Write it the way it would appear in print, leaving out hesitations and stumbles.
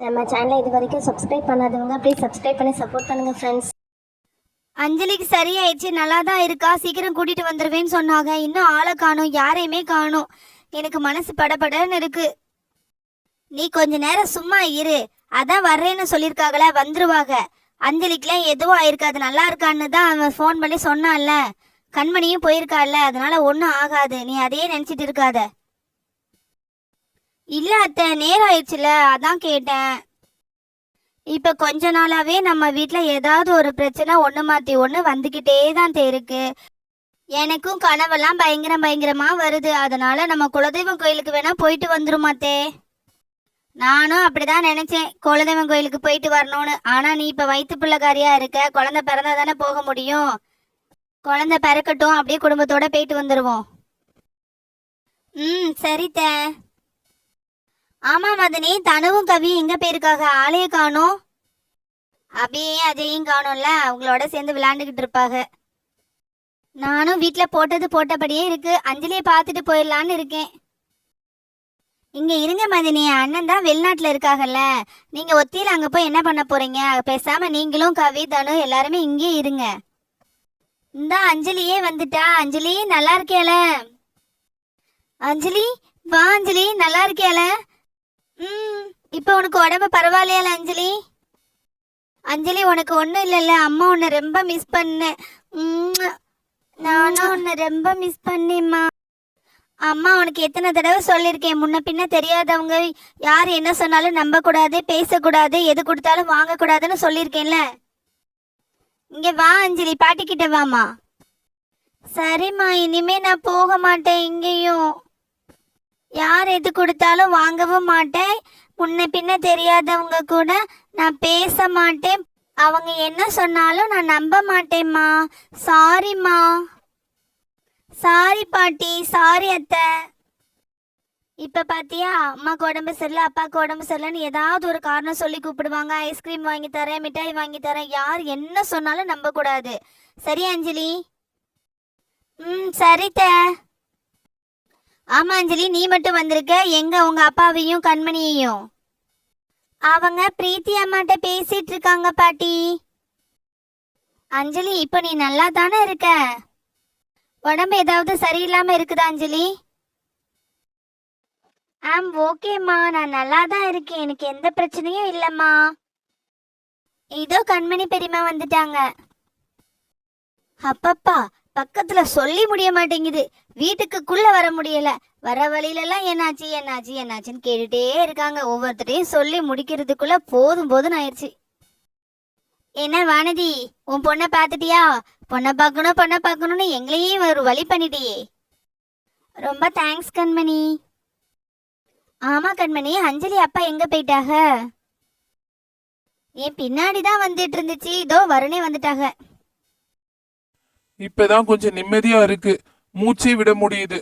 நம்ம சேனலை இது வரைக்கும் சப்ஸ்கிரைப் பண்ணாதவங்க ப்ளீஸ் சப்ஸ்கிரைப் பண்ணி சப்போர்ட் பண்ணுங்க ஃப்ரெண்ட்ஸ். அஞ்சலிக்கு சரியாயிடுச்சு, நல்லா தான் இருக்கா, சீக்கிரம் கூட்டிட்டு வந்துருவேன்னு சொன்னாங்க. இன்னும் ஆளை காணும், யாரையுமே காணும். எனக்கு மனசு படபடன்னு இருக்கு. நீ கொஞ்ச நேரம் சும்மா இரு. அதான் வர்றேன்னு சொல்லியிருக்காங்களே, வந்துருவாங்க. அஞ்சலிக்குலாம் எதுவும் ஆயிருக்காது, நல்லா இருக்கான்னு தான் அவன் ஃபோன் பண்ணி சொன்னான்ல. கண்மணியும் போயிருக்கால, அதனால ஒன்றும் ஆகாது. நீ அதையே நினச்சிட்டு இருக்காத. இல்ல அத்தை, நேரம் ஆயிடுச்சுல, அதான் கேட்டேன். இப்ப கொஞ்ச நாளாவே நம்ம வீட்ல ஏதாவது ஒரு பிரச்சனை ஒண்ணு மாத்தி ஒண்ணு வந்துகிட்டே தான் இருக்கு. எனக்கும் கனவெல்லாம் பயங்கரமா வருது. அதனால நம்ம குலதெய்வம் கோயிலுக்கு வேணா போயிட்டு வந்துருமாத்தே. நானும் அப்படிதான் நினைச்சேன், குலதெய்வம் கோயிலுக்கு போயிட்டு வரணும்னு. ஆனா நீ இப்ப வயிற்று பிள்ளைக்காரியா இருக்க, குழந்தை பிறந்தா தானே போக முடியும். குழந்தை பிறக்கட்டும், அப்படியே குடும்பத்தோட போயிட்டு வந்துருவோம். சரித்த. ஆமா மதனி, தனுவும் கவியும் எங்க போயிருக்காக, ஆளைய காணோம். அபியே அஜயும் காணும்ல, அவங்களோட சேர்ந்து விளையாண்டுகிட்டு இருப்பாங்க. நானும் வீட்டுல போட்டது போட்டபடியே இருக்கு, அஞ்சலியை பார்த்துட்டு போயிடலான்னு இருக்கேன். இங்க இருங்க மதினி, அண்ணன் தான் வெளிநாட்டுல இருக்காங்கல்ல. நீங்க ஒத்தியில அங்க போய் என்ன பண்ண போறீங்க? பேசாம நீங்களும் கவி தனு எல்லாருமே இங்கே இருங்க. இந்த அஞ்சலியே வந்துட்டா. அஞ்சலி நல்லா இருக்கேல? அஞ்சலி வா அஞ்சலி, நல்லா இருக்கேல? இப்ப உனக்கு உடம்பு பரவாயில்லையால அஞ்சலி? அஞ்சலி உனக்கு ஒன்றும் இல்லைல்ல? அம்மா உன்னை ரொம்ப மிஸ் பண்ணேன். நானும் உன்னை ரொம்ப மிஸ் பண்ணேம்மா. அம்மா உனக்கு எத்தனை தடவை சொல்லியிருக்கேன், முன்ன பின்ன தெரியாதவங்க யார் என்ன சொன்னாலும் நம்பக்கூடாது, பேசக்கூடாது, எது கொடுத்தாலும் வாங்கக்கூடாதுன்னு சொல்லியிருக்கேன்ல. இங்கே வா அஞ்சலி, பாட்டிக்கிட்ட வாமா. சரிம்மா, இனிமே நான் போக மாட்டேன் எங்கேயும். யார் எது கொடுத்தாலும் வாங்கவும் மாட்டேன், முன்ன பின்ன தெரியாதவங்க கூட நான் பேச மாட்டேன், அவங்க என்ன சொன்னாலும் நான் நம்ப மாட்டேம்மா. சாரிம்மா. சாரி பாட்டி, சாரி அத்தை. இப்ப பாத்தியா, அம்மாக்கு உடம்பு சரியில்லை, அப்பாவுக்கு உடம்பு சரியில்லைன்னு ஏதாவது ஒரு காரணம் சொல்லி கூப்பிடுவாங்க. ஐஸ்கிரீம் வாங்கி தரேன், மிட்டாய் வாங்கி தரேன், யார் என்ன சொன்னாலும் நம்ப கூடாது. சரி அஞ்சலி? சரித்த. ஆமா அஞ்சலி, நீ மட்டும் வந்திருக்க, எங்க உங்க அப்பாவையும் கண்மணியையும்? அவங்க பிரீத்தி அம்மாட்ட பேசிட்டு இருக்காங்க பாட்டி. அஞ்சலி, இப்ப நீ நல்லா தானே இருக்க? உடம்பு ஏதாவது சரியில்லாம இருக்குதா அஞ்சலி? ஓகேம்மா, நான் நல்லா தான் இருக்கேன், எனக்கு எந்த பிரச்சனையும் இல்லைம்மா. இதோ கண்மணி பெரியம்மா வந்துட்டாங்க. அப்பப்பா, பக்கத்துல சொல்லி முடிய மாட்டேங்குது, வீட்டுக்குள்ள வர முடியல. வர வழியிலலாம் என்னாச்சு என்னாச்சு என்னாச்சுன்னு கேட்டுட்டே இருக்காங்க. ஒவ்வொருத்தரையும் சொல்லி முடிக்கிறதுக்குள்ள போதும் போதும் ஆயிடுச்சு. என்ன வானதி, உன் பொண்ணை பார்த்துட்டியா? பொண்ணை பார்க்கணும்னு எங்களையும் ஒரு வழி பண்ணிட்டியே. ரொம்ப தேங்க்ஸ் கண்மணி. ஆமா கண்மணி, அஞ்சலி அப்பா எங்க போயிட்டாக? என் பின்னாடிதான் வந்துட்டு இருந்துச்சு, இதோ வருணே வந்துட்டாங்க. இப்பதான் கொஞ்சம் நிம்மதியா இருக்கு, மூச்சே விட முடியுது.